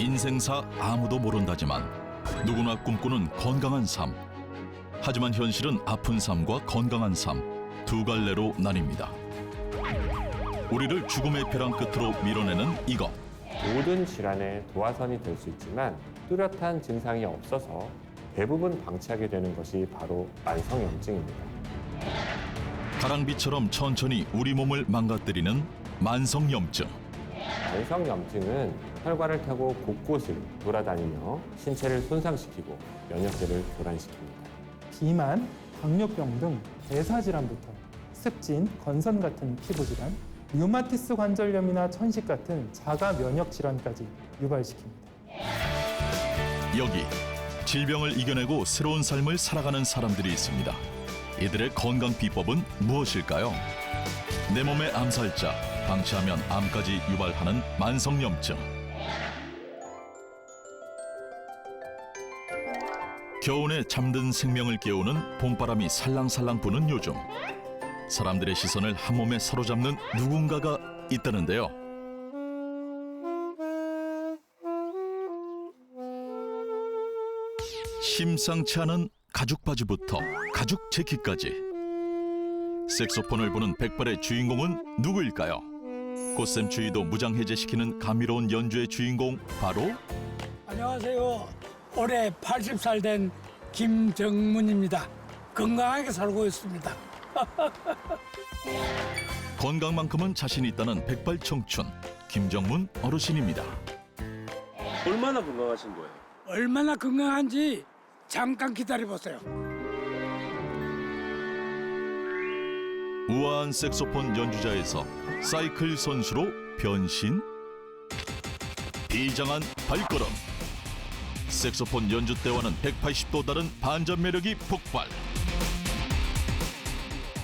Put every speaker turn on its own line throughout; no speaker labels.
인생사 아무도 모른다지만 누구나 꿈꾸는 건강한 삶. 하지만 현실은 아픈 삶과 건강한 삶 두 갈래로 나뉩니다. 우리를 죽음의 벼랑 끝으로 밀어내는 이것.
모든 질환의 도화선이 될 수 있지만 뚜렷한 증상이 없어서 대부분 방치하게 되는 것이 바로 만성염증입니다.
가랑비처럼 천천히 우리 몸을 망가뜨리는 만성염증.
만성염증은 혈관을 타고 곳곳을 돌아다니며 신체를 손상시키고 면역계를 교란시킵니다.
비만, 당뇨병 등 대사질환부터 습진, 건선 같은 피부질환, 류마티스 관절염이나 천식 같은 자가 면역 질환까지 유발시킵니다.
여기 질병을 이겨내고 새로운 삶을 살아가는 사람들이 있습니다. 이들의 건강 비법은 무엇일까요? 내 몸의 암살자, 방치하면 암까지 유발하는 만성염증. 겨우내 잠든 생명을 깨우는 봄바람이 살랑살랑 부는 요즘, 사람들의 시선을 한 몸에 사로잡는 누군가가 있다는데요. 심상치 않은 가죽 바지부터 가죽 재킷까지, 색소폰을 부는 백발의 주인공은 누구일까요? 꽃샘 추위도 무장해제시키는 감미로운 연주의 주인공, 바로
안녕하세요. 올해 80살 된 김정문입니다. 건강하게 살고 있습니다.
건강만큼은 자신 있다는 백발 청춘 김정문 어르신입니다.
얼마나 건강하신 거예요?
얼마나 건강한지 잠깐 기다려보세요.
우아한 색소폰 연주자에서 사이클 선수로 변신, 비장한 발걸음, 색소폰 연주 때와는 180도 다른 반전 매력이 폭발.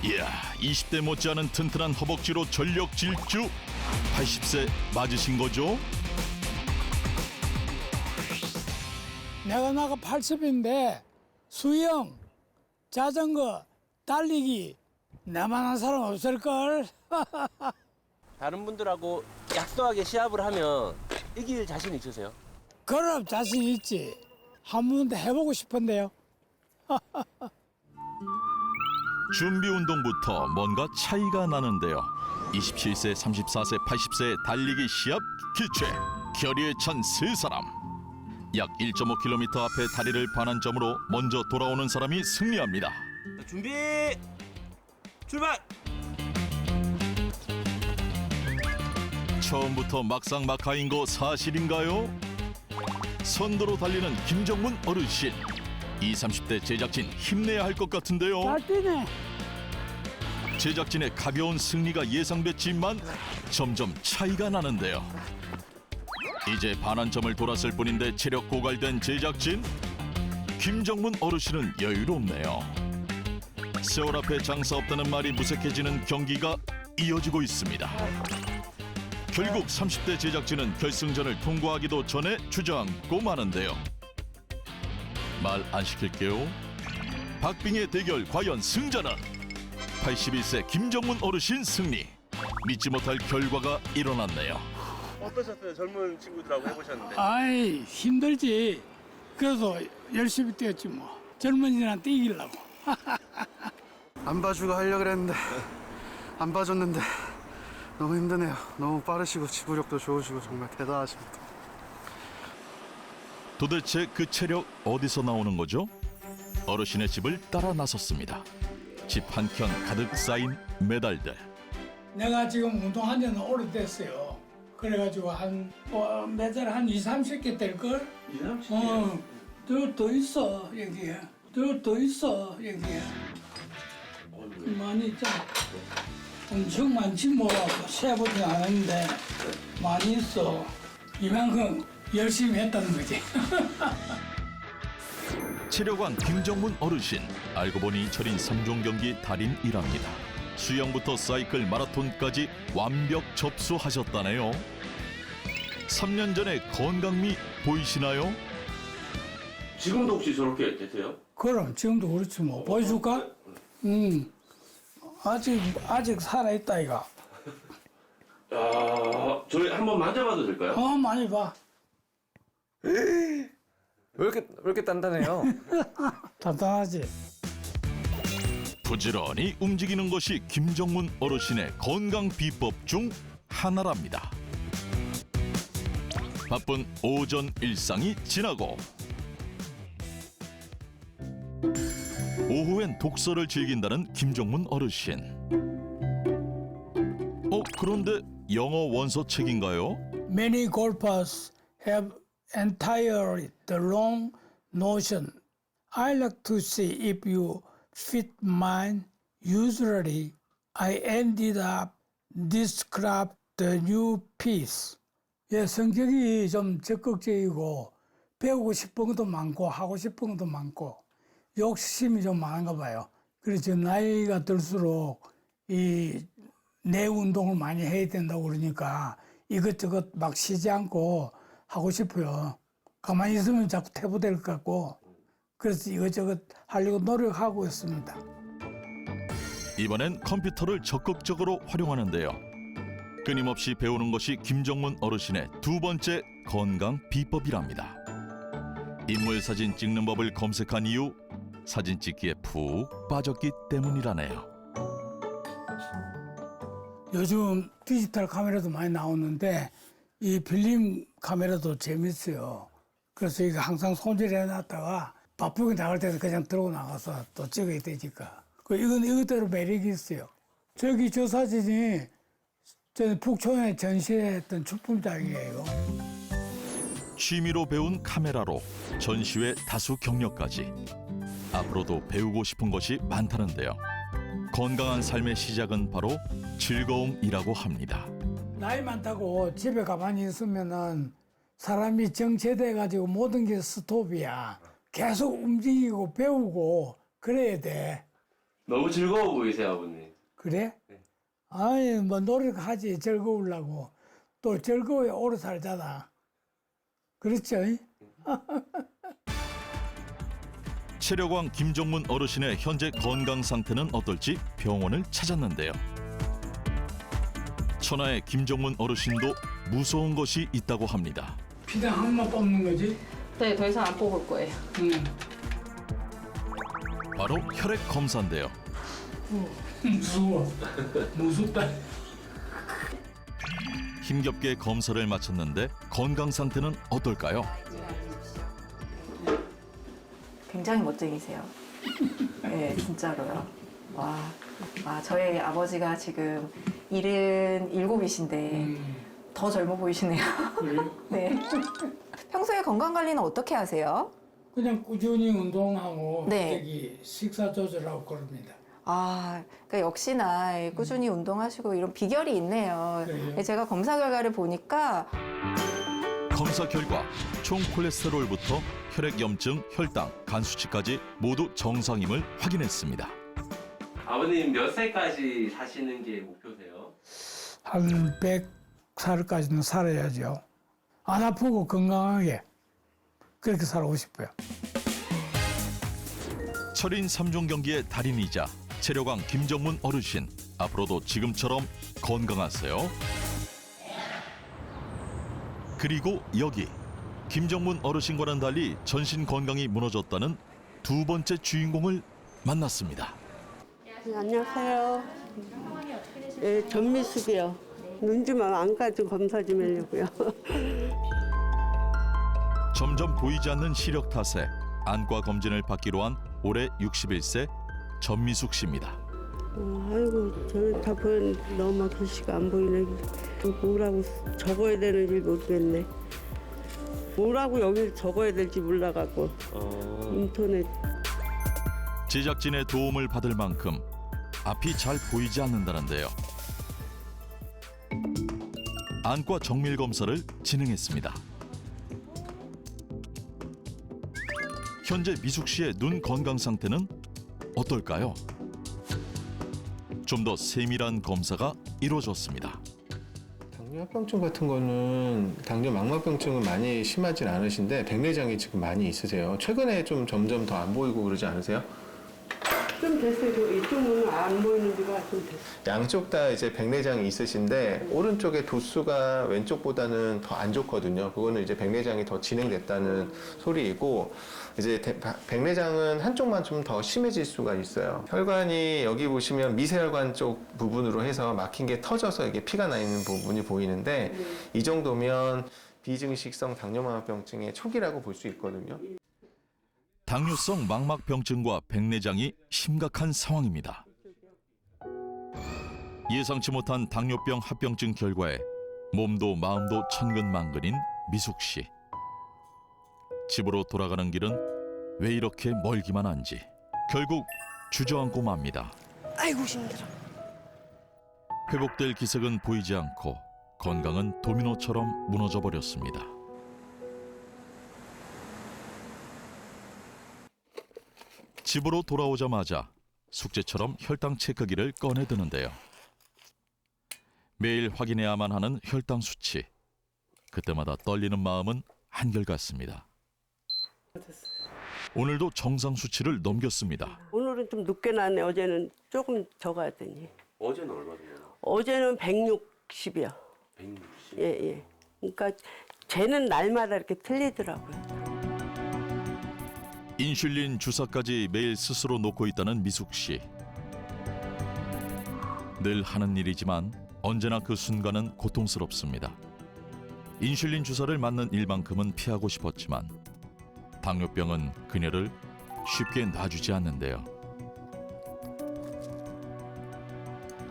이야, 20대 못지않은 튼튼한 허벅지로 전력 질주. 80세 맞으신 거죠?
내가 80인데 수영, 자전거, 달리기 나만 한 사람 없을걸?
다른 분들하고 약소하게 시합을 하면 이길 자신 있으세요?
그럼 자신 있지. 한 번도 해보고 싶은데요.
준비 운동부터 뭔가 차이가 나는데요. 27세, 34세, 80세의 달리기 시합 기체. 결의에 찬 세 사람. 약 1.5km 앞에 다리를 반환점으로 먼저 돌아오는 사람이 승리합니다.
준비! 출발!
처음부터 막상막하인 거 사실인가요? 선도로 달리는 김정문 어르신. 20, 30대 제작진 힘내야 할 것 같은데요.
잘 뛰네.
제작진의 가벼운 승리가 예상됐지만 점점 차이가 나는데요. 이제 반환점을 돌았을 뿐인데 체력 고갈된 제작진. 김정문 어르신은 여유롭네요. 세월 앞에 장사 없다는 말이 무색해지는 경기가 이어지고 있습니다. 결국 30대 제작진은 결승전을 통과하기도 전에 주저앉고 마는데요. 말 안 시킬게요. 박빙의 대결, 과연 승자는? 81세 김정문 어르신 승리. 믿지 못할 결과가 일어났네요.
어떠셨어요? 젊은 친구들하고 해보셨는데.
아이, 힘들지. 그래도 열심히 뛰었지 뭐. 젊은이들한테 이기려고.
안 봐주고 하려고 그랬는데 안 봐줬는데 너무 힘드네요. 너무 빠르시고 지구력도 좋으시고 정말 대단하십니다.
도대체 그 체력 어디서 나오는 거죠? 어르신의 집을 따라 나섰습니다. 집 한켠 가득 쌓인 메달들.
내가 지금 운동한 지는 오래됐어요. 그래가지고 매달 한 2, 30개 될걸?
2, 30개?
더 있어, 여기에. 더 있어, 여기에. 많이 있잖아. 엄청 많지 뭐. 세보진 않았는데 많이 있어. 이만큼 열심히 했다는 거지.
체력왕 김정문 어르신. 알고 보니 철인 3종 경기 달인 1합니다. 수영부터 사이클, 마라톤까지 완벽 접수하셨다네요. 3년 전의 건강미 보이시나요?
지금도 혹시 저렇게 되세요?
그럼 지금도 그렇지 뭐. 보여줄까? 아직 살아있다 이가.
저희 한번 만져봐도 될까요?
많이 봐.
왜 이렇게 단단해요?
단단하지.
부지런히 움직이는 것이 김정문 어르신의 건강 비법 중 하나랍니다. 바쁜 오전 일상이 지나고 오후엔 독서를 즐긴다는 김정문 어르신. 그런데 영어 원서 책인가요?
Many golfers have entirely the wrong notion. I like to see if you fit mine. Usually, I ended up describe the new piece. 예, 성격이 좀 적극적이고 배우고 싶은 것도 많고 하고 싶은 것도 많고 욕심이 좀 많은가 봐요. 그래서 나이가 들수록 이 내 운동을 많이 해야 된다고 그러니까 이것저것 막 쉬지 않고 하고 싶어요. 가만히 있으면 자꾸 퇴보될 것 같고 그래서 이것저것 하려고 노력하고 있습니다.
이번엔 컴퓨터를 적극적으로 활용하는데요. 끊임없이 배우는 것이 김정문 어르신의 두 번째 건강 비법이랍니다. 인물 사진 찍는 법을 검색한 이후 사진 찍기에 푹 빠졌기 때문이라네요.
요즘 디지털 카메라도 많이 나오는데 이 필름 카메라도 재밌어요. 그래서 이거 항상 손질해 놨다가 바쁘게 나갈 때도 그냥 들고 나가서 또 찍어야 되니까. 이건 이것대로 매력이 있어요. 저기 저 사진이 저 북촌에 전시했던 출품작이에요.
취미로 배운 카메라로 전시회 다수 경력까지. 앞으로도 배우고 싶은 것이 많다는데요. 건강한 삶의 시작은 바로 즐거움이라고 합니다.
나이 많다고 집에 가만히 있으면은 사람이 정체돼가지고 모든 게 스톱이야. 계속 움직이고 배우고 그래야 돼.
너무 즐거워 보이세요, 아버님.
그래? 아니 뭐 노력하지 즐거우려고. 또 즐거워야 오래 살잖아. 그렇죠?
체력왕 김정문 어르신의 현재 건강 상태는 어떨지 병원을 찾았는데요. 천하의 김정문 어르신도 무서운 것이 있다고 합니다.
피장 한 번만 뽑는 거지?
네, 더 이상 안 뽑을 거예요.
바로 혈액 검사인데요.
무서워. 무섭다.
힘겹게 검사를 마쳤는데 건강 상태는 어떨까요?
굉장히 멋쟁이세요. 네, 진짜로요. 와, 저희 아버지가 지금 77이신데 더 젊어 보이시네요. 네. 평소에 건강 관리는 어떻게 하세요?
그냥 꾸준히 운동하고
네.
저기 식사 조절하고 그럽니다.
그러니까 역시나 꾸준히 운동하시고 이런 비결이 있네요.
그래요?
제가 검사 결과를 보니까
검사 결과 총 콜레스테롤부터 혈액염증, 혈당, 간 수치까지 모두 정상임을 확인했습니다.
아버님 몇 살까지 사시는 게 목표세요?
한 100살까지는 살아야죠. 안 아프고 건강하게 그렇게 살고 싶어요.
철인 3종 경기의 달인이자 체력왕 김정문 어르신, 앞으로도 지금처럼 건강하세요. 그리고 여기 김정문 어르신과는 달리 전신 건강이 무너졌다는 두 번째 주인공을 만났습니다.
안녕하세요. 네, 전미숙이요. 눈 좀 안 가지고 검사 좀 하려고요.
점점 보이지 않는 시력 탓에 안과 검진을 받기로 한 올해 61세 전미숙 씨입니다.
아이고, 저는 다 보였는데 너무 글씨가 안 보이네. 뭐라고 적어야 되는지 모르겠네. 뭐라고 여기 적어야 될지 몰라갖고 인터넷.
제작진의 도움을 받을 만큼 앞이 잘 보이지 않는다는데요. 안과 정밀 검사를 진행했습니다. 현재 미숙 씨의 눈 건강 상태는 어떨까요? 좀 더 세밀한 검사가 이루어졌습니다.
당뇨합병증 같은 거는 당뇨 망막병증은 많이 심하진 않으신데 백내장이 지금 많이 있으세요. 최근에 좀 점점 더 안 보이고 그러지 않으세요?
좀 됐어요. 이쪽 문은 안 보이는 지가 좀 됐어요.
양쪽 다 이제 백내장이 있으신데 오른쪽에 도수가 왼쪽보다는 더 안 좋거든요. 그거는 이제 백내장이 더 진행됐다는 소리이고 이제 백내장은 한쪽만 좀 더 심해질 수가 있어요. 혈관이 여기 보시면 미세혈관 쪽 부분으로 해서 막힌 게 터져서 이게 피가 나 있는 부분이 보이는데 이 정도면 비증식성 당뇨망막병증의 초기라고 볼 수 있거든요.
당뇨성 망막병증과 백내장이 심각한 상황입니다. 예상치 못한 당뇨병 합병증 결과에 몸도 마음도 천근만근인 미숙 씨. 집으로 돌아가는 길은 왜 이렇게 멀기만 한지 결국 주저앉고 맙니다.
아이고 힘들어.
회복될 기색은 보이지 않고 건강은 도미노처럼 무너져 버렸습니다. 집으로 돌아오자마자 숙제처럼 혈당 체크기를 꺼내 드는데요. 매일 확인해야만 하는 혈당 수치. 그때마다 떨리는 마음은 한결같습니다. 오늘도 정상 수치를 넘겼습니다.
오늘은 좀 늦게 나왔네. 어제는 조금 더 가더니.
어제는 얼마 정도?
어제는 160이요.
160.
예. 그러니까 쟤는 날마다 이렇게 틀리더라고요.
인슐린 주사까지 매일 스스로 놓고 있다는 미숙 씨. 늘 하는 일이지만 언제나 그 순간은 고통스럽습니다. 인슐린 주사를 맞는 일만큼은 피하고 싶었지만 당뇨병은 그녀를 쉽게 놔주지 않는데요.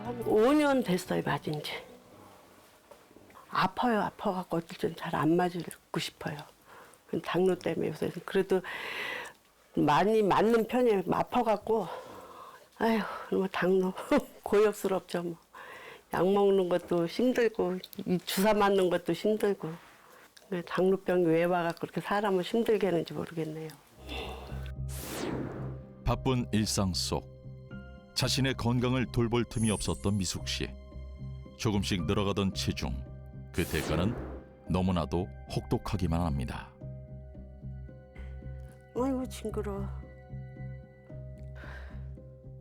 한 5년 됐어요, 맞은 지. 아파요. 아파갖고 어떨 땐 잘 안 맞고 싶어요. 당뇨 때문에 요새 그래도 많이 맞는 편이에요. 아파갖고 아휴, 뭐 당뇨 고역스럽죠 뭐. 약 먹는 것도 힘들고 이 주사 맞는 것도 힘들고 당뇨병이 왜 와갖고 그렇게 사람을 힘들게 하는지 모르겠네요.
바쁜 일상 속 자신의 건강을 돌볼 틈이 없었던 미숙 씨. 조금씩 늘어가던 체중. 그 대가는 너무나도 혹독하기만 합니다.
아이고 징그러워.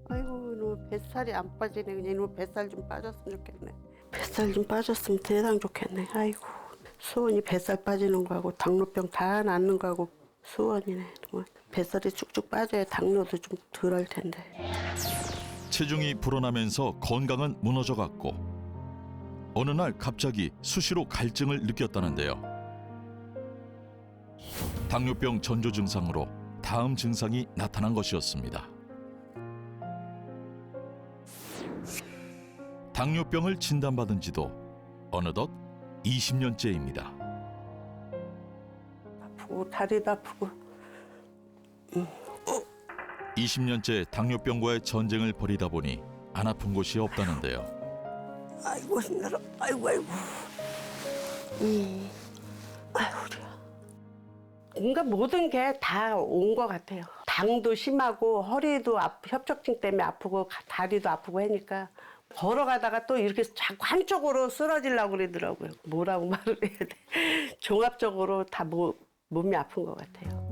아이고 너 뱃살이 안 빠지네. 그냥 너 뱃살 좀 빠졌으면 좋겠네. 뱃살 좀 빠졌으면 세상 좋겠네. 아이고 수원이 뱃살 빠지는 거하고 당뇨병 다 낫는 거하고 수원이네. 뭐 뱃살이 쭉쭉 빠져야 당뇨도 좀 덜 할 텐데.
체중이 불어나면서 건강은 무너져갔고 어느 날 갑자기 수시로 갈증을 느꼈다는데요. 당뇨병 전조 증상으로 다음 증상이 나타난 것이었습니다. 당뇨병을 진단받은 지도 어느덧 20년째입니다.
아프고 다리도 아프고.
20년째 당뇨병과의 전쟁을 벌이다 보니 안 아픈 곳이 없다는데요.
아이고 힘들어. 아이고. 아이고 우리야. 뭔가 모든 게 다 온 것 같아요. 당도 심하고 허리도 협착증 때문에 아프고 다리도 아프고 하니까 걸어가다가 또 이렇게 자꾸 한쪽으로 쓰러지려고 그러더라고요. 뭐라고 말을 해야 돼. 종합적으로 다 몸이 아픈 것 같아요.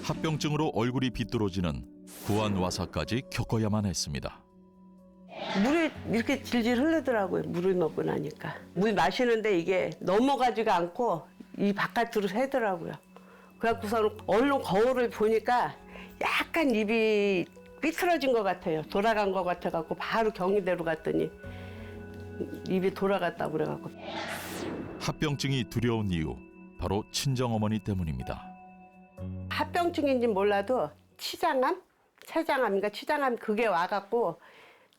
합병증으로 얼굴이 비뚤어지는 구안와사까지 겪어야만 했습니다.
물이 이렇게 질질 흐르더라고요. 물을 먹고 나니까. 물 마시는데 이게 넘어가지가 않고 이 바깥으로 새더라고요. 그래갖고서는 얼른 거울을 보니까 약간 입이 삐뚤어진 것 같아요. 돌아간 것 같아갖고 바로 경희대로 갔더니 입이 돌아갔다고 그래갖고.
합병증이 두려운 이유 바로 친정어머니 때문입니다.
합병증인지 몰라도 치장암? 췌장암인가 치장암 그게 와갖고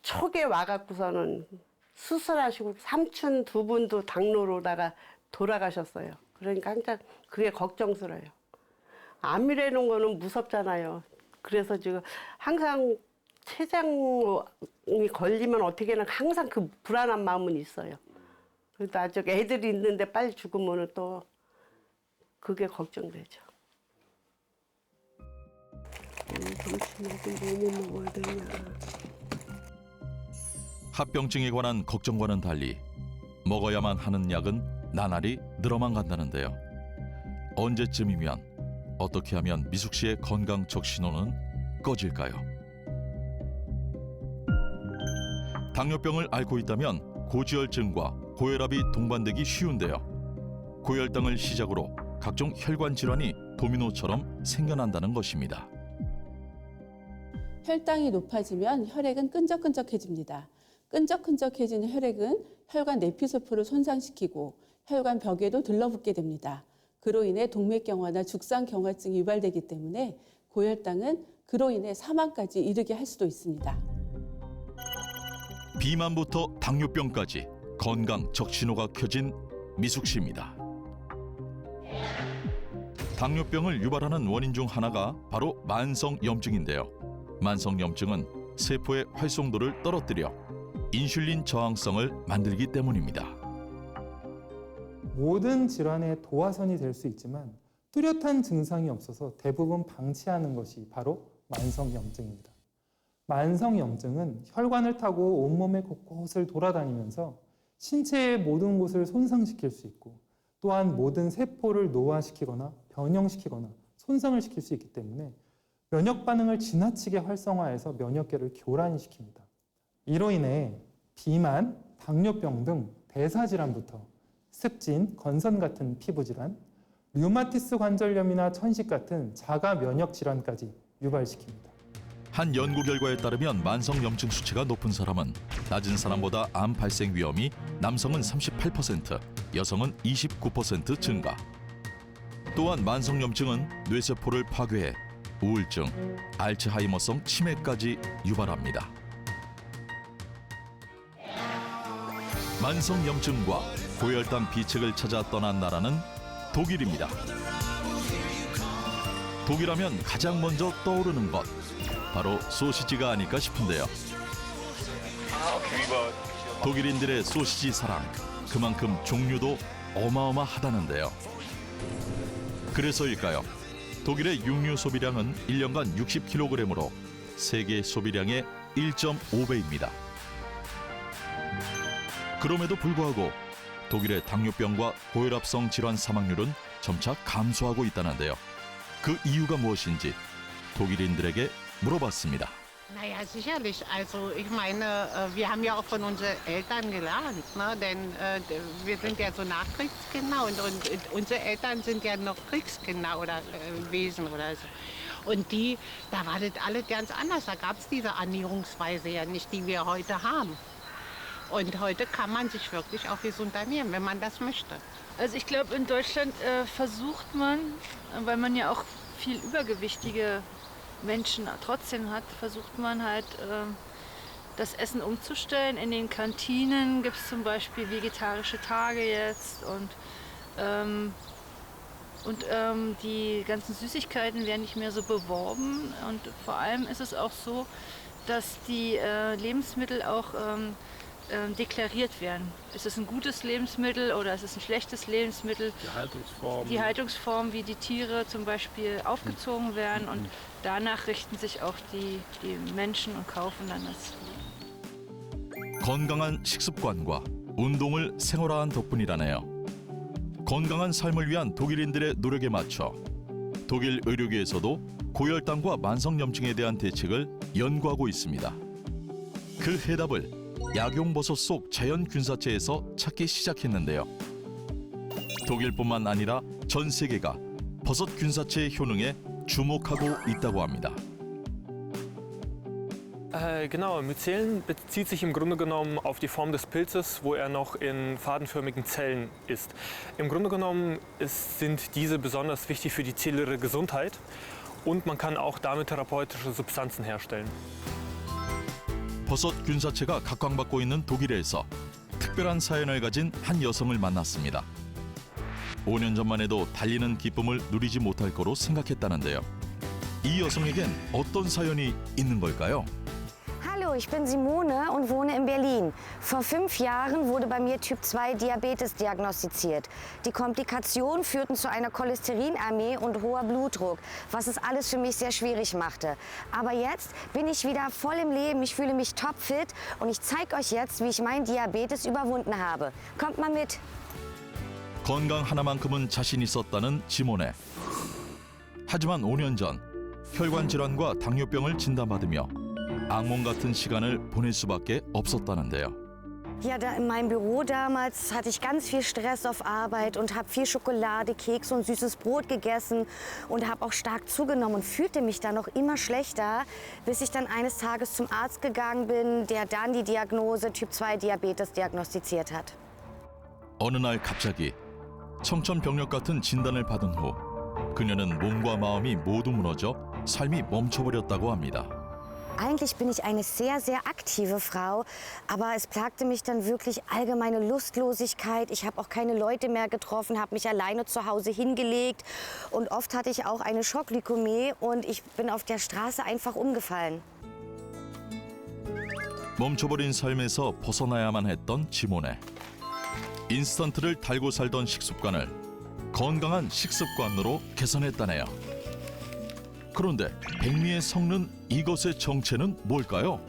초기에 와갖고서는 수술하시고 삼촌 두 분도 당뇨로다가 돌아가셨어요. 그러니까 항상 그게 걱정스러워요. 암이라는 거는 무섭잖아요. 그래서 지금 항상 췌장이 걸리면 어떻게나 항상 그 불안한 마음은 있어요. 그래도 아직 애들이 있는데 빨리 죽으면 또 그게 걱정되죠. 점심에도 뭐 먹어야 되냐.
합병증에 관한 걱정과는 달리 먹어야만 하는 약은 나날이 늘어만 간다는데요. 언제쯤이면 어떻게 하면 미숙 씨의 건강적 신호는 꺼질까요? 당뇨병을 앓고 있다면 고지혈증과 고혈압이 동반되기 쉬운데요. 고혈당을 시작으로 각종 혈관 질환이 도미노처럼 생겨난다는 것입니다.
혈당이 높아지면 혈액은 끈적끈적해집니다. 끈적끈적해지는 혈액은 혈관 내피세포를 손상시키고 혈관 벽에도 들러붙게 됩니다. 그로 인해 동맥경화나 죽상경화증이 유발되기 때문에 고혈당은 그로 인해 사망까지 이르게 할 수도 있습니다.
비만부터 당뇨병까지 건강 적신호가 켜진 미숙 씨입니다. 당뇨병을 유발하는 원인 중 하나가 바로 만성염증인데요. 만성염증은 세포의 활성도를 떨어뜨려 인슐린 저항성을 만들기 때문입니다.
모든 질환의 도화선이 될 수 있지만 뚜렷한 증상이 없어서 대부분 방치하는 것이 바로 만성염증입니다. 만성염증은 혈관을 타고 온몸의 곳곳을 돌아다니면서 신체의 모든 곳을 손상시킬 수 있고 또한 모든 세포를 노화시키거나 변형시키거나 손상을 시킬 수 있기 때문에 면역 반응을 지나치게 활성화해서 면역계를 교란시킵니다. 이로 인해 비만, 당뇨병 등 대사질환부터 습진, 건선 같은 피부질환, 류마티스 관절염이나 천식 같은 자가 면역 질환까지 유발시킵니다.
한 연구 결과에 따르면 만성염증 수치가 높은 사람은 낮은 사람보다 암 발생 위험이 남성은 38%, 여성은 29% 증가. 또한 만성염증은 뇌세포를 파괴해 우울증, 알츠하이머성 치매까지 유발합니다. 만성염증과 고혈당 비책을 찾아 떠난 나라는 독일입니다. 독일하면 가장 먼저 떠오르는 것, 바로 소시지가 아닐까 싶은데요. 독일인들의 소시지 사랑, 그만큼 종류도 어마어마하다는데요. 그래서일까요? 독일의 육류 소비량은 1년간 60kg으로 세계 소비량의 1.5배입니다. 그럼에도 불구하고 독일의 당뇨병과 고혈압성 질환 사망률은 점차 감소하고 있다는데요. 그 이유가 무엇인지 독일인들에게 물어봤습니다.
Naja, sicherlich. Also ich meine, wir haben ja auch von unseren Eltern gelernt, ne? Denn wir sind ja so Nachkriegskinder und unsere Eltern sind ja noch Kriegskinder oder gewesen oder so. Und da war das alles ganz anders. Da gab es diese Ernährungsweise ja nicht, die wir heute haben. Und heute kann man sich wirklich auch gesund ernähren, wenn man das möchte.
Also ich glaube, in Deutschland versucht man, weil man ja auch viel übergewichtige Menschen trotzdem hat, versucht man halt das Essen umzustellen. In den Kantinen gibt es zum Beispiel vegetarische Tage jetzt und die ganzen Süßigkeiten werden nicht mehr so beworben. Und vor allem ist es auch so, dass die Lebensmittel auch deklariert werden. Ist es ein gutes Lebensmittel oder ist es ein schlechtes Lebensmittel? Die Haltungsform, wie die Tiere zum Beispiel aufgezogen werden und danach richten sich auch die Menschen und kaufen dann das.
건강한 식습관과 운동을 생활화한 덕분이라네요. 건강한 삶을 위한 독일인들의 노력에 맞춰 독일 의료계에서도 고혈당과 만성염증에 대한 대책을 연구하고 있습니다. 그 해답을 약용버섯 속 자연균사체에서 찾기 시작했는데요. 독일뿐만 아니라 전 세계가 버섯 균사체의 효능에 주목하고 있다고 합니다.
Genau, Mycelen bezieht sich im Grunde genommen auf die Form des Pilzes, wo er noch in fadenförmigen Zellen ist. Im Grunde genommen sind diese besonders wichtig für die zellulare Gesundheit und man kann auch damit therapeutische Substanzen herstellen.
버섯 균사체가 각광받고 있는 독일에서 특별한 사연을 가진 한 여성을 만났습니다. 5년 전만 해도 달리는 기쁨을 누리지 못할 거로 생각했다는데요. 이 여성에겐 어떤 사연이 있는 걸까요?
Hallo, ich bin Simone und wohne in Berlin. Vor 5 Jahren wurde bei mir Typ 2 Diabetes diagnostiziert. Die Komplikationen führten zu einer Cholesterinarmee und hoher Blutdruck, was es alles für mich sehr schwierig machte. Aber jetzt bin ich wieder voll im Leben, ich fühle mich topfit und ich zeige euch jetzt, wie ich meinen Diabetes überwunden habe. Kommt mal mit!
건강 하나만큼은 자신 있었다는 지모네. 하지만 5년 전 혈관 질환과 당뇨병을 진단받으며 악몽 같은 시간을 보낼 수밖에 없었다는데요.
Ja, da in meinem Büro damals hatte ich ganz viel Stress auf Arbeit und habe viel Schokolade, Kekse und süßes Brot gegessen und habe auch stark zugenommen und fühlte mich dann noch immer schlechter, bis ich dann eines Tages zum Arzt gegangen bin, der dann die Diagnose Typ 2 Diabetes diagnostiziert hat.
어느 날 갑자기 청천벽력 같은 진단을 받은 후 그녀는 몸과 마음이 모두 무너져 삶이 멈춰버렸다고 합니다.
Eigentlich bin ich eine sehr, sehr aktive Frau, aber es plagte mich dann wirklich allgemeine Lustlosigkeit. Ich habe auch keine Leute mehr getroffen, habe mich alleine zu Hause hingelegt und oft hatte ich auch eine Schocklykämie und ich bin auf der Straße einfach umgefallen.
멈춰버린 삶에서 벗어나야만 했던 지모네. 인스턴트를 달고 살던 식습관을 건강한 식습관으로 개선했다네요. 그런데 백미에 섞는 이것의 정체는 뭘까요?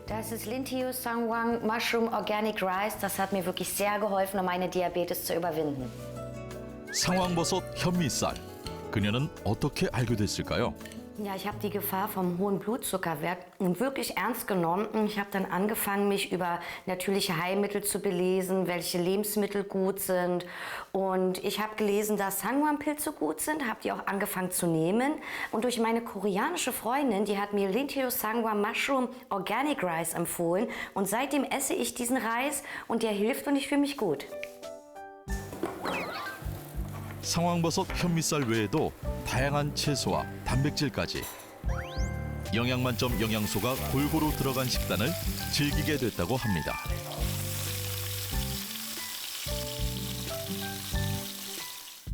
Das ist Linteus Sangwang Mushroom Organic Rice. Das hat mir wirklich sehr geholfen, um meine Diabetes zu überwinden.
상황버섯 현미쌀. 그녀는 어떻게 알게 됐을까요?
Ja, ich habe die Gefahr vom hohen Blutzuckerwert wirklich ernst genommen. Ich habe dann angefangen, mich über natürliche Heilmittel zu belesen, welche Lebensmittel gut sind. Und ich habe gelesen, dass Sangwon-Pilze gut sind, habe die auch angefangen zu nehmen. Und durch meine koreanische Freundin, die hat mir Linteus Sangwon Mushroom Organic Rice empfohlen. Und seitdem esse ich diesen Reis und der hilft und ich fühle mich gut.
상황버섯 현미쌀 외에도 다양한 채소와 단백질까지 영양 만점 영양소가 골고루 들어간 식단을 즐기게 됐다고 합니다.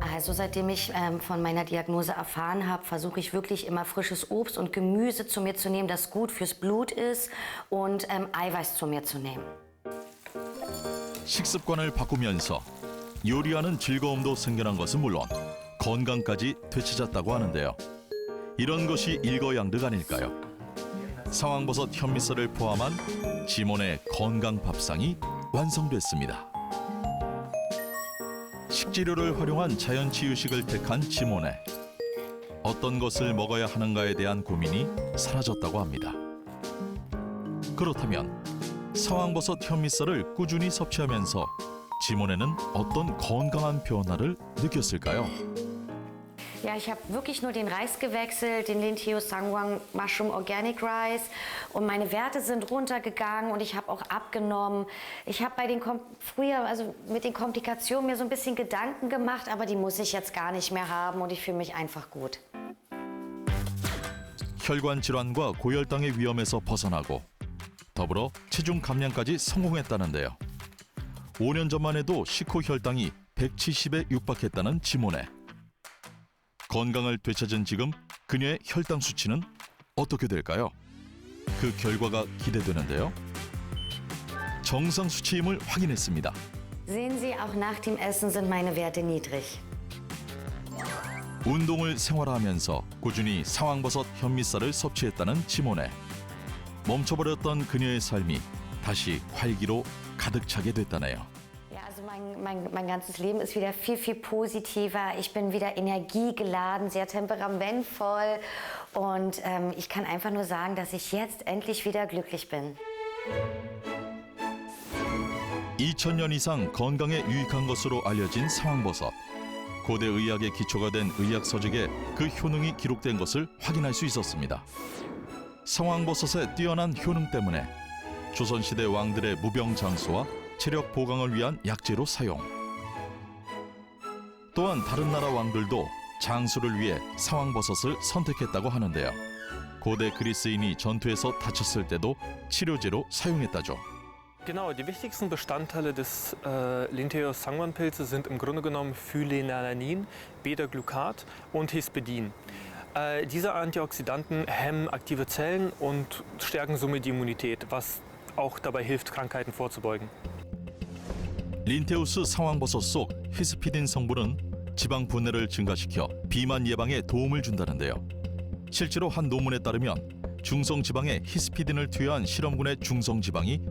Also seitdem ich von meiner Diagnose erfahren habe, versuche ich wirklich immer frisches Obst und Gemüse zu mir zu nehmen, das gut fürs Blut ist und Eiweiß zu mir zu nehmen.
식습관을 바꾸면서 요리하는 즐거움도 생겨난 것은 물론 건강까지 되찾았다고 하는데요. 이런 것이 일거양득 아닐까요? 상황버섯 현미쌀을 포함한 지몬의 건강 밥상이 완성됐습니다. 식재료를 활용한 자연치유식을 택한 지몬에 어떤 것을 먹어야 하는가에 대한 고민이 사라졌다고 합니다. 그렇다면 상황버섯 현미쌀을 꾸준히 섭취하면서 지몬에는 어떤 건강한 변화를 느꼈을까요?
Ja, ich habe wirklich nur den Reis gewechselt, den Linteus Sangwon Mushroom Organic Rice und meine Werte sind runtergegangen und ich habe auch abgenommen. Ich habe bei den früher, also mit den Komplikationen mir so ein bisschen Gedanken gemacht, aber die muss ich jetzt gar nicht mehr haben und ich fühle mich einfach gut.
혈관 질환과 고혈당의 위험에서 벗어나고 더불어 체중 감량까지 성공했다는데요. 5년 전만 해도 식후 혈당이 170에 육박했다는 지모네. 건강을 되찾은 지금 그녀의 혈당 수치는 어떻게 될까요? 그 결과가 기대되는데요. 정상 수치임을 확인했습니다.
Sehen Sie, auch nach dem Essen sind meine Werte niedrig.
운동을 생활화하면서 꾸준히 상황버섯 현미쌀을 섭취했다는 지모네. 멈춰버렸던 그녀의 삶이 다시 활기로 가득 차게 됐다네요.
Ja, also mein ganzes Leben ist wieder viel, viel positiver. Ich bin wieder energiegeladen, sehr temperamentvoll. Und ich kann einfach nur sagen, dass ich jetzt endlich wieder glücklich bin.
2000년 이상 건강에 유익한 것으로 알려진 상황버섯. 고대 의학의 기초가 된 의학 서적에 그 효능이 기록된 것을 확인할 수 있었습니다. 상황버섯의 뛰어난 효능 때문에 조선시대 왕들의 무병장수와 체력 보강을 위한 약재로 사용. 또한 다른 나라 왕들도 장수를 위해 상황버섯을 선택했다고 하는데요. 고대 그리스인이 전투에서 다쳤을 때도 치료제로 사용했다죠.
Genau, die wichtigsten Bestandteile des Linteus Sangwon-Pilzes sind im Grunde genommen Phylenalanin, Beta-Glucat und Hispidin. Diese Antioxidanten hemmen aktive Zellen und stärken somit die Immunität, was auch dabei hilft, Krankheiten vorzubeugen.
린테우스 상황버섯 속 히스피딘 성분은 지방 분해를 증가시켜 비만 예방에 도움을 준다는데요. 실제로 한 논문에 따르면 중성 지방에 히스피딘을 투여한 실험군의 중성 지방이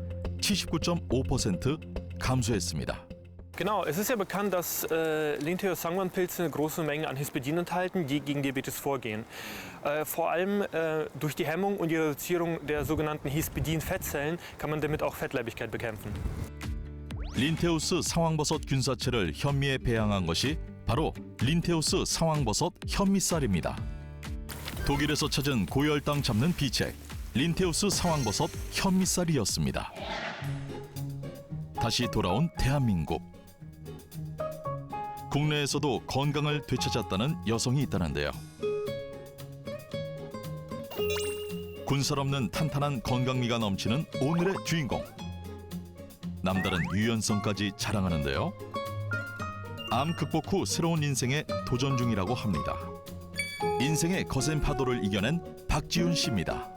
79.5% 감소했습니다.
Genau, es ist ja bekannt, dass Lintheus-Sangwan-Pilze große Mengen an Hispidin enthalten, die gegen Diabetes vorgehen. Vor allem durch die Hemmung und die Reduzierung der sogenannten Hispidin-Fettzellen kann man damit auch Fettleibigkeit bekämpfen.
린테우스 상황버섯 균사체를 현미에 배양한 것이 바로 린테우스 상황버섯 현미쌀입니다. 독일에서 찾은 고혈당 잡는 비책, 린테우스 상황버섯 현미쌀이었습니다. 다시 돌아온 대한민국. 국내에서도 건강을 되찾았다는 여성이 있다는데요. 군살 없는 탄탄한 건강미가 넘치는 오늘의 주인공. 남다른 유연성까지 자랑하는데요. 암 극복 후 새로운 인생에 도전 중이라고 합니다. 인생의 거센 파도를 이겨낸 박지윤 씨입니다.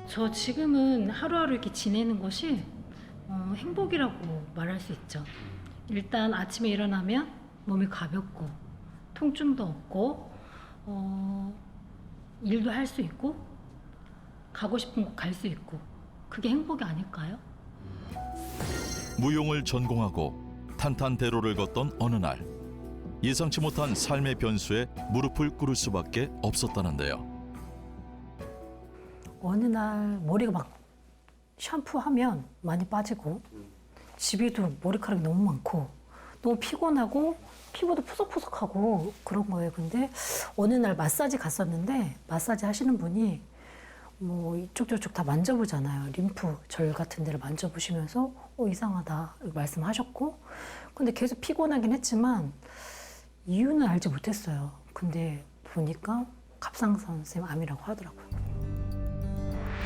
저 지금은 하루하루 이렇게 지내는 것이 행복이라고 말할 수 있죠. 일단 아침에 일어나면 몸이 가볍고 통증도 없고 일도 할 수 있고 가고 싶은 곳 갈 수 있고 그게 행복이 아닐까요?
무용을 전공하고 탄탄대로를 걷던 어느 날 예상치 못한 삶의 변수에 무릎을 꿇을 수밖에 없었다는데요.
어느 날 머리가 막 샴푸하면 많이 빠지고 집에도 머리카락이 너무 많고 너무 피곤하고 피부도 푸석푸석하고 그런 거예요. 근데 어느 날 마사지 갔었는데 마사지 하시는 분이 뭐 이쪽 저쪽 다 만져보잖아요. 림프 절 같은 데를 만져보시면서 이상하다 말씀하셨고 근데 계속 피곤하긴 했지만 이유는 알지 못했어요. 근데 보니까 갑상선 암이라고 하더라고요.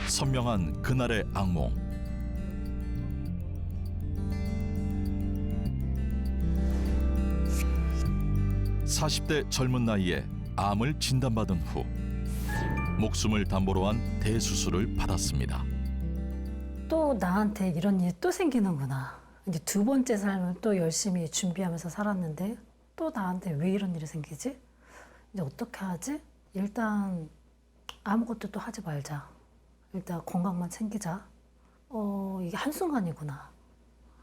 선명한 그날의 악몽. (40대) 젊은 나이에 암을 진단받은 후 목숨을 담보로 한 대수술을 받았습니다.
또 나한테 이런 일이 또 생기는구나. 이제 두 번째 삶을 또 열심히 준비하면서 살았는데 또 나한테 왜 이런 일이 생기지? 이제 어떻게 하지? 일단 아무것도 또 하지 말자. 일단 건강만 챙기자. 이게 한순간이구나.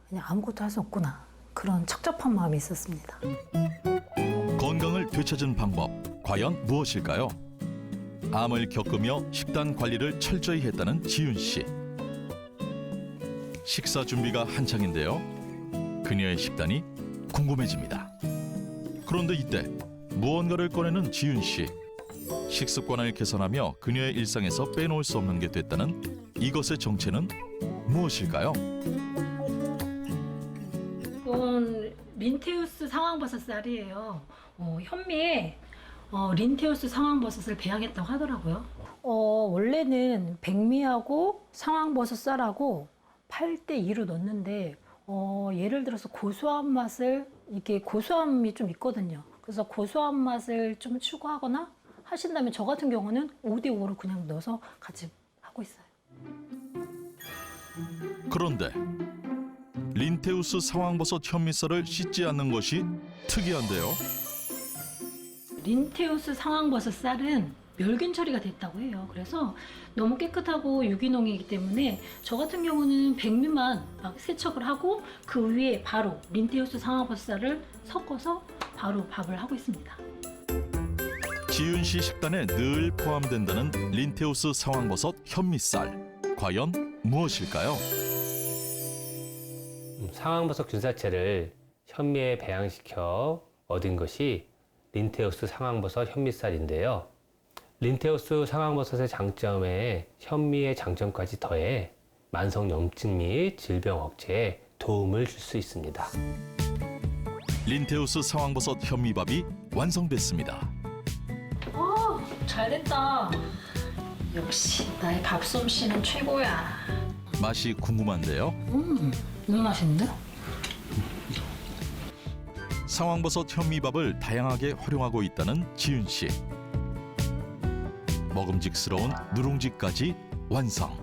그냥 아무것도 할 수 없구나. 그런 척잡한 마음이 있었습니다.
건강을 되찾은 방법, 과연 무엇일까요? 암을 겪으며 식단 관리를 철저히 했다는 지윤 씨. 식사 준비가 한창인데요. 그녀의 식단이 궁금해집니다. 그런데 이때 무언가를 꺼내는 지윤 씨. 식습관을 개선하며 그녀의 일상에서 빼놓을 수 없는 게 됐다는 이것의 정체는 무엇일까요?
이건 린테우스 상황버섯 쌀이에요. 현미에 린테우스 상황버섯을 배양했다고 하더라고요. 원래는 백미하고 상황버섯 쌀하고 8대2로 넣는데 예를 들어서 고소한 맛을 이게 고소함이 좀 있거든요. 그래서 고소한 맛을 좀 추구하거나 하신다면 저 같은 경우는 5대5로 그냥 넣어서 같이 하고 있어요.
그런데 린테우스 상황버섯 현미쌀을 씻지 않는 것이 특이한데요.
린테우스 상황버섯 쌀은 멸균 처리가 됐다고 해요. 그래서 너무 깨끗하고 유기농이기 때문에 저 같은 경우는 백미만 막 세척을 하고 그 위에 바로 린테우스 상황버섯 쌀을 섞어서 바로 밥을 하고 있습니다.
지윤 씨 식단에 늘 포함된다는 린테우스 상황버섯 현미쌀. 과연 무엇일까요?
상황버섯 균사체를 현미에 배양시켜 얻은 것이 린테우스 상황버섯 현미쌀인데요. 린테우스 상황버섯의 장점에 현미의 장점까지 더해 만성염증 및 질병 억제에 도움을 줄 수 있습니다.
린테우스 상황버섯 현미밥이 완성됐습니다.
잘됐다. 역시 나의 밥솜씨는 최고야.
맛이 궁금한데요.
너무 맛있는데?
상황버섯 현미밥을 다양하게 활용하고 있다는 지윤 씨. 먹음직스러운 누룽지까지 완성.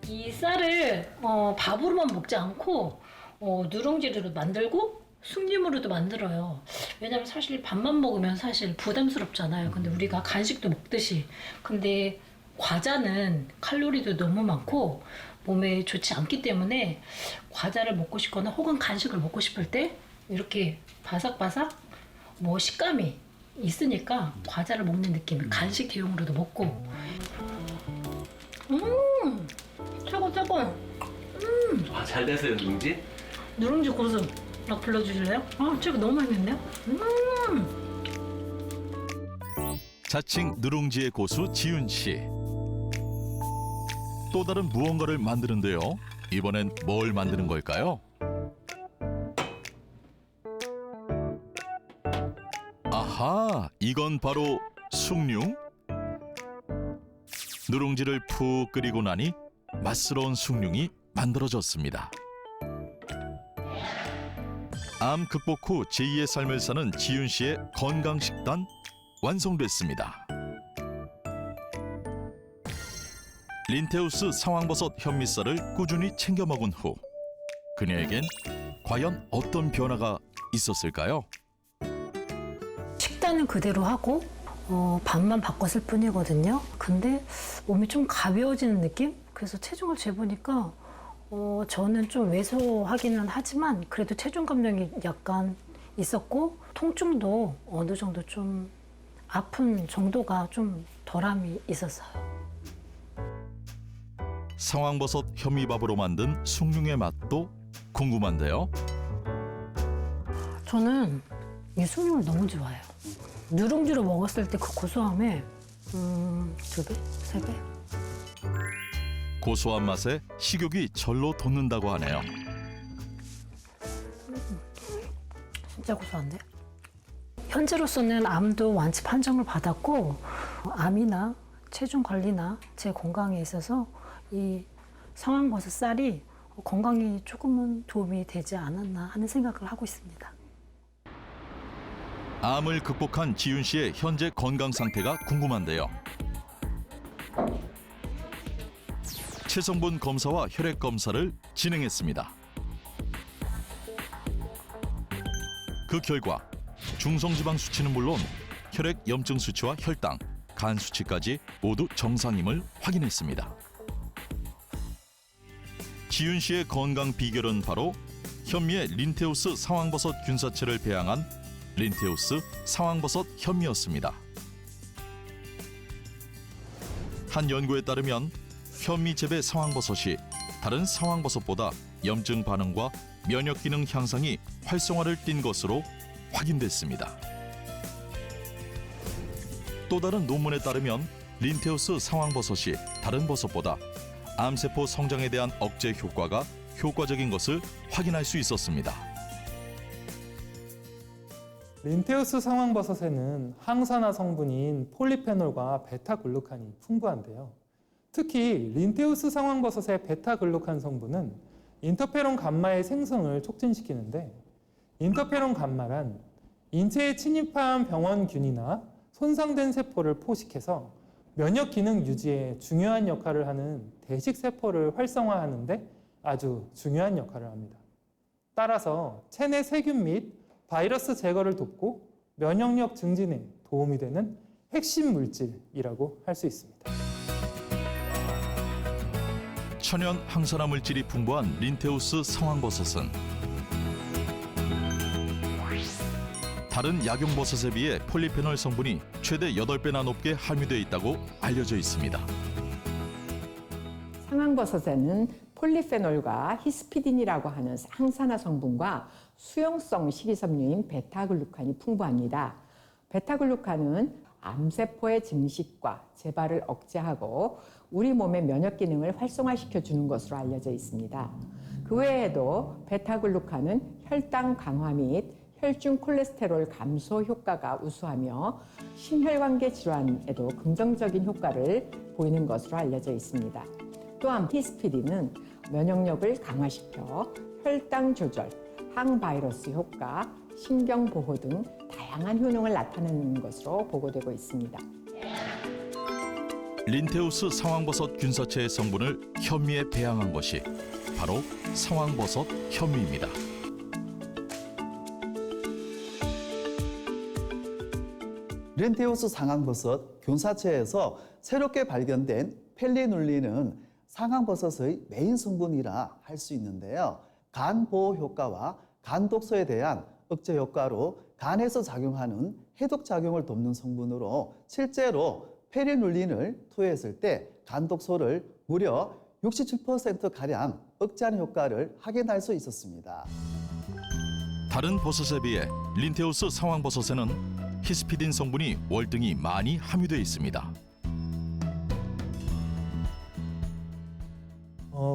이 쌀을 밥으로만 먹지 않고 누룽지로 만들고 숭늉으로도 만들어요. 왜냐면 사실 밥만 먹으면 사실 부담스럽잖아요. 근데 우리가 간식도 먹듯이. 근데 과자는 칼로리도 너무 많고 몸에 좋지 않기 때문에 과자를 먹고 싶거나 혹은 간식을 먹고 싶을 때 이렇게 바삭바삭 뭐 식감이 있으니까 과자를 먹는 느낌, 간식 대용으로도 먹고. 최고 최고.
아, 잘 됐어요, 누룽지?
누룽지 고수 막 불러주실래요? 최고 너무 맛있는데요?
자칭 누룽지의 고수 지윤 씨. 또 다른 무언가를 만드는데요. 이번엔 뭘 만드는 걸까요? 아하, 이건 바로 숭늉? 누룽지를 푹 끓이고 나니 맛스러운 숭늉이 만들어졌습니다. 암 극복 후 제2의 삶을 사는 지윤 씨의 건강식단 완성됐습니다. 린테우스 상황버섯 현미쌀을 꾸준히 챙겨 먹은 후 그녀에겐 과연 어떤 변화가 있었을까요?
식단은 그대로 하고 밥만 바꿨을 뿐이거든요. 근데 몸이 좀 가벼워지는 느낌? 그래서 체중을 재보니까 저는 좀 왜소하기는 하지만 그래도 체중 감량이 약간 있었고 통증도 어느 정도 좀 아픈 정도가 좀 덜함이 있었어요.
상황버섯 현미밥으로 만든 숭늉의 맛도 궁금한데요.
저는 이 숭늉을 너무 좋아해요. 누룽지로 먹었을 때 그 고소함에 2배? 3배?
고소한 맛에 식욕이 절로 돋는다고 하네요.
진짜 고소한데? 현재로서는 암도 완치 판정을 받았고 암이나 체중 관리나 제 건강에 있어서 이 상황버섯 쌀이 건강에 조금은 도움이 되지 않았나 하는 생각을 하고 있습니다.
암을 극복한 지윤 씨의 현재 건강 상태가 궁금한데요. 체성분 검사와 혈액 검사를 진행했습니다. 그 결과 중성지방 수치는 물론 혈액 염증 수치와 혈당, 간 수치까지 모두 정상임을 확인했습니다. 지윤 씨의 건강 비결은 바로 현미의 린테우스 상황버섯 균사체를 배양한 린테우스 상황버섯 현미였습니다. 한 연구에 따르면 현미 재배 상황버섯이 다른 상황버섯보다 염증 반응과 면역 기능 향상이 활성화를 띈 것으로 확인됐습니다. 또 다른 논문에 따르면 린테우스 상황버섯이 다른 버섯보다 암세포 성장에 대한 억제 효과가 효과적인 것을 확인할 수 있었습니다.
린테우스 상황버섯에는 항산화 성분인 폴리페놀과 베타글루칸이 풍부한데요. 특히 린테우스 상황버섯의 베타글루칸 성분은 인터페론 감마의 생성을 촉진시키는데 인터페론 감마란 인체에 침입한 병원균이나 손상된 세포를 포식해서 면역 기능 유지에 중요한 역할을 하는 대식 세포를 활성화하는 데 아주 중요한 역할을 합니다. 따라서 체내 세균 및 바이러스 제거를 돕고 면역력 증진에 도움이 되는 핵심 물질이라고 할 수 있습니다.
천연 항산화 물질이 풍부한 린테우스 상황버섯은 다른 약용버섯에 비해 폴리페놀 성분이 최대 8배나 높게 함유되어 있다고 알려져 있습니다.
상황버섯에는 폴리페놀과 히스피딘이라고 하는 항산화 성분과 수용성 식이섬유인 베타글루칸이 풍부합니다. 베타글루칸은 암세포의 증식과 재발을 억제하고 우리 몸의 면역 기능을 활성화시켜 주는 것으로 알려져 있습니다. 그 외에도 베타글루칸은 혈당 강화 및 혈중 콜레스테롤 감소 효과가 우수하며 심혈관계 질환에도 긍정적인 효과를 보이는 것으로 알려져 있습니다. 또한 히스피딘은 면역력을 강화시켜 혈당 조절, 항바이러스 효과, 신경 보호 등 다양한 효능을 나타내는 것으로 보고되고 있습니다.
린테우스 상황버섯 균사체의 성분을 현미에 배양한 것이 바로 상황버섯 현미입니다.
린테우스 상황버섯 균사체에서 새롭게 발견된 펠리눌린은 상황버섯의 메인 성분이라 할 수 있는데요. 간 보호 효과와 간 독소에 대한 억제 효과로 간에서 작용하는 해독 작용을 돕는 성분으로 실제로 페리눌린을 투여했을 때 간 독소를 무려 67%가량 억제하는 효과를 확인할 수 있었습니다.
다른 버섯에 비해 린테우스 상황버섯에는 히스피딘 성분이 월등히 많이 함유되어 있습니다.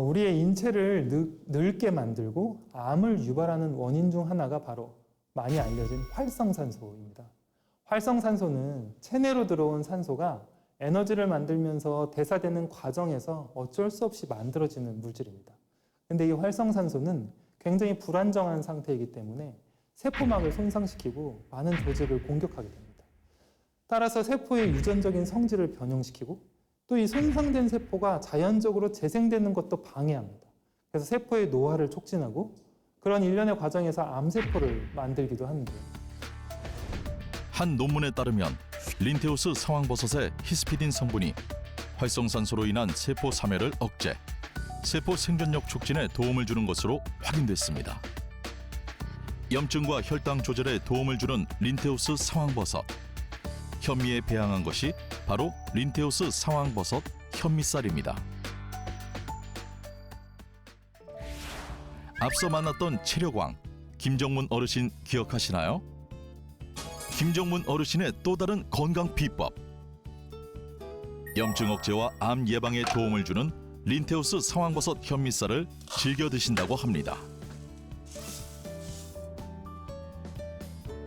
우리의 인체를 늙게 만들고 암을 유발하는 원인 중 하나가 바로 많이 알려진 활성산소입니다. 활성산소는 체내로 들어온 산소가 에너지를 만들면서 대사되는 과정에서 어쩔 수 없이 만들어지는 물질입니다. 근데 이 활성산소는 굉장히 불안정한 상태이기 때문에 세포막을 손상시키고 많은 조직을 공격하게 됩니다. 따라서 세포의 유전적인 성질을 변형시키고 또 이 손상된 세포가 자연적으로 재생되는 것도 방해합니다. 그래서 세포의 노화를 촉진하고 그런 일련의 과정에서 암세포를 만들기도 하는데요.
한 논문에 따르면 린테우스 상황버섯의 히스피딘 성분이 활성산소로 인한 세포 사멸을 억제, 세포 생존력 촉진에 도움을 주는 것으로 확인됐습니다. 염증과 혈당 조절에 도움을 주는 린테우스 상황버섯. 현미에 배양한 것이 바로 린테우스 상황버섯 현미쌀입니다. 앞서 만났던 체력왕 김정문 어르신 기억하시나요? 김정문 어르신의 또 다른 건강 비법. 염증 억제와 암 예방에 도움을 주는 린테우스 상황버섯 현미쌀을 즐겨 드신다고 합니다.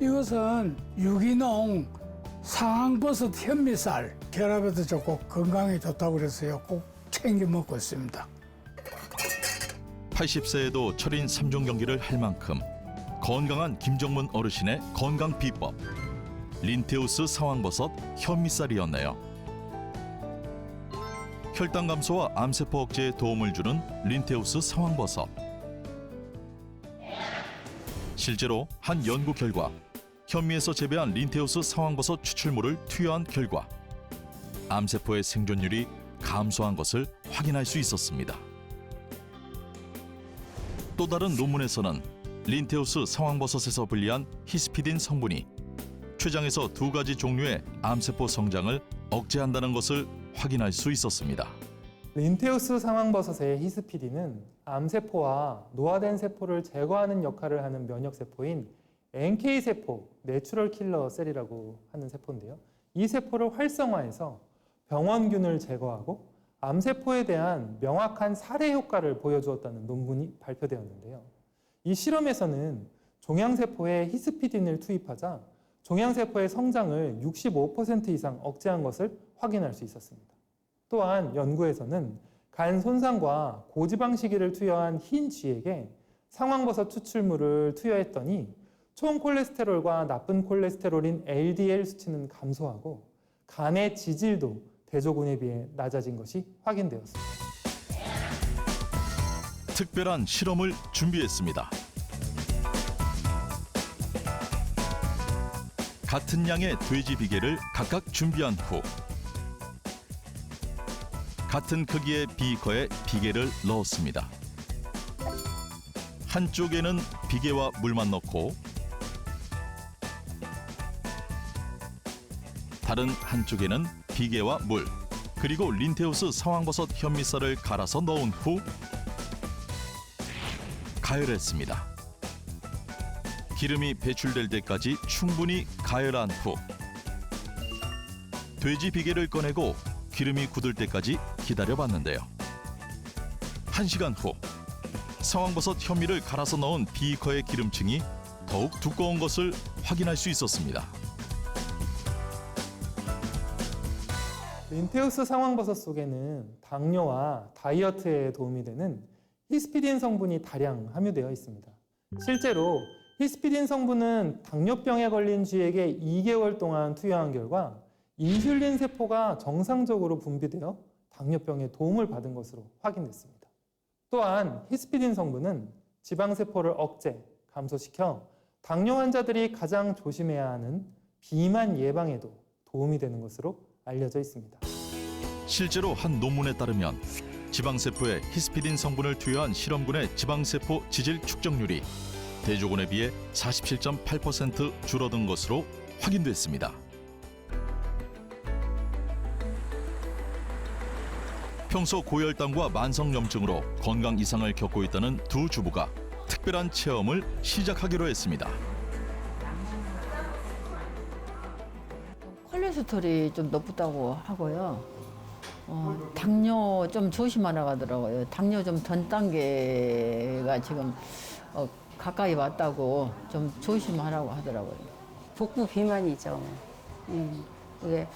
이것은 유기농 상황버섯 현미쌀, 결합해도 좋고 건강에 좋다고 그래서요. 꼭 챙겨 먹고 있습니다.
80세에도 철인 3종 경기를 할 만큼 건강한 김정문 어르신의 건강 비법. 린테우스 상황버섯 현미쌀이었네요. 혈당 감소와 암세포 억제에 도움을 주는 린테우스 상황버섯. 실제로 한 연구 결과 현미에서 재배한 린테우스 상황버섯 추출물을 투여한 결과 암세포의 생존율이 감소한 것을 확인할 수 있었습니다. 또 다른 논문에서는 린테우스 상황버섯에서 분리한 히스피딘 성분이 췌장에서 2가지 종류의 암세포 성장을 억제한다는 것을 확인할 수 있었습니다.
린테우스 상황버섯의 히스피딘은 암세포와 노화된 세포를 제거하는 역할을 하는 면역세포인 NK세포, 내추럴 킬러 셀이라고 하는 세포인데요. 이 세포를 활성화해서 병원균을 제거하고 암세포에 대한 명확한 살해 효과를 보여주었다는 논문이 발표되었는데요. 이 실험에서는 종양세포에 히스피딘을 투입하자 종양세포의 성장을 65% 이상 억제한 것을 확인할 수 있었습니다. 또한 연구에서는 간 손상과 고지방 시기를 투여한 흰 쥐에게 상황버섯 추출물을 투여했더니 총 콜레스테롤과 나쁜 콜레스테롤인 LDL 수치는 감소하고 간의 지질도 대조군에 비해 낮아진 것이 확인되었습니다.
특별한 실험을 준비했습니다. 같은 양의 돼지 비계를 각각 준비한 후 같은 크기의 비커에 비계를 넣었습니다. 한쪽에는 비계와 물만 넣고 다른 한쪽에는 비계와 물 그리고 린테우스 상황버섯 현미쌀을 갈아서 넣은 후 가열했습니다. 기름이 배출될 때까지 충분히 가열한 후 돼지 비계를 꺼내고 기름이 굳을 때까지 기다려봤는데요. 1시간 후 상황버섯 현미를 갈아서 넣은 비커의 기름층이 더욱 두꺼운 것을 확인할 수 있었습니다.
린테우스 상황버섯 속에는 당뇨와 다이어트에 도움이 되는 히스피딘 성분이 다량 함유되어 있습니다. 실제로 히스피딘 성분은 당뇨병에 걸린 쥐에게 2개월 동안 투여한 결과 인슐린 세포가 정상적으로 분비되어 당뇨병에 도움을 받은 것으로 확인됐습니다. 또한 히스피딘 성분은 지방세포를 억제, 감소시켜 당뇨 환자들이 가장 조심해야 하는 비만 예방에도 도움이 되는 것으로 알려져 있습니다.
실제로 한 논문에 따르면 지방세포에 히스피딘 성분을 투여한 실험군의 지방세포 지질 축적률이 대조군에 비해 47.8% 줄어든 것으로 확인됐습니다. 평소 고혈당과 만성염증으로 건강 이상을 겪고 있다는 두 주부가 특별한 체험을 시작하기로 했습니다.
콜레스테롤이 좀 높다고 하고요. 당뇨 좀 조심하라고 하더라고요. 당뇨 좀 전 단계가 지금 가까이 왔다고 좀 조심하라고 하더라고요.
복부 비만이죠. 이게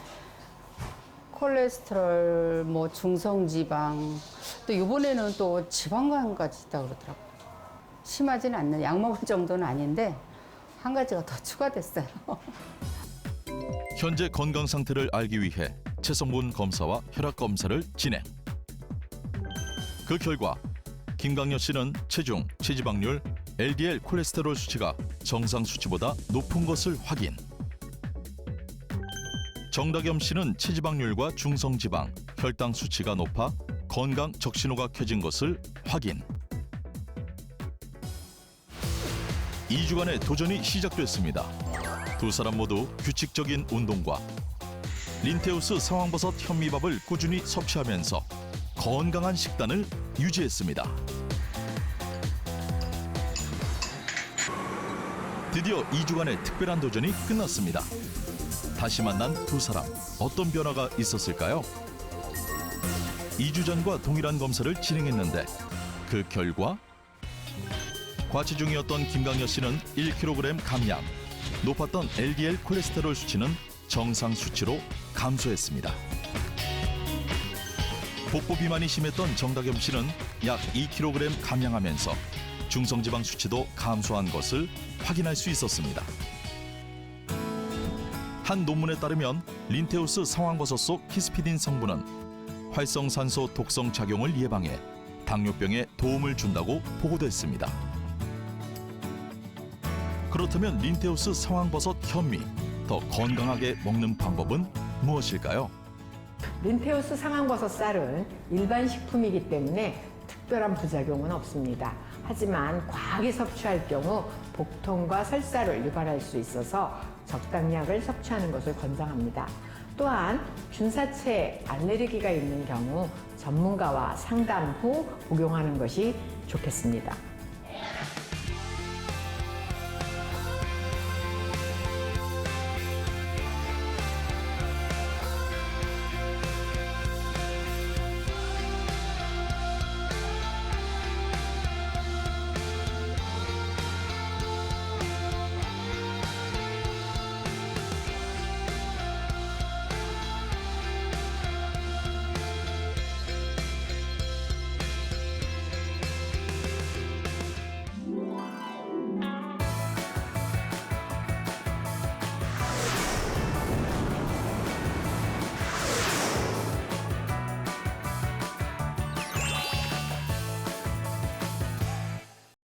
콜레스테롤, 뭐 중성지방, 또 이번에는 또 지방간까지 있다고 그러더라고요. 심하지는 않는, 약 먹을 정도는 아닌데 한 가지가 더 추가됐어요.
현재 건강 상태를 알기 위해 체성분 검사와 혈압 검사를 진행. 그 결과 김강여 씨는 체중, 체지방률, LDL 콜레스테롤 수치가 정상 수치보다 높은 것을 확인. 정다겸 씨는 체지방률과 중성지방, 혈당 수치가 높아 건강 적신호가 켜진 것을 확인. 2주간의 도전이 시작됐습니다. 두 사람 모두 규칙적인 운동과 린테우스 상황버섯 현미밥을 꾸준히 섭취하면서 건강한 식단을 유지했습니다. 드디어 2주간의 특별한 도전이 끝났습니다. 다시 만난 두 사람, 어떤 변화가 있었을까요? 2주 전과 동일한 검사를 진행했는데 그 결과 과체중이었던 김강여 씨는 1kg 감량, 높았던 LDL 콜레스테롤 수치는 정상 수치로 감소했습니다. 복부 비만이 심했던 정다겸 씨는 약 2kg 감량하면서 중성지방 수치도 감소한 것을 확인할 수 있었습니다. 한 논문에 따르면 린테우스 상황버섯 속 히스피딘 성분은 활성산소 독성 작용을 예방해 당뇨병에 도움을 준다고 보고됐습니다. 그렇다면 린테우스 상황버섯 현미, 더 건강하게 먹는 방법은 무엇일까요?
린테우스 상황버섯 쌀은 일반 식품이기 때문에 특별한 부작용은 없습니다. 하지만 과하게 섭취할 경우 복통과 설사를 유발할 수 있어서 적당량을 섭취하는 것을 권장합니다. 또한 균사체 알레르기가 있는 경우 전문가와 상담 후 복용하는 것이 좋겠습니다.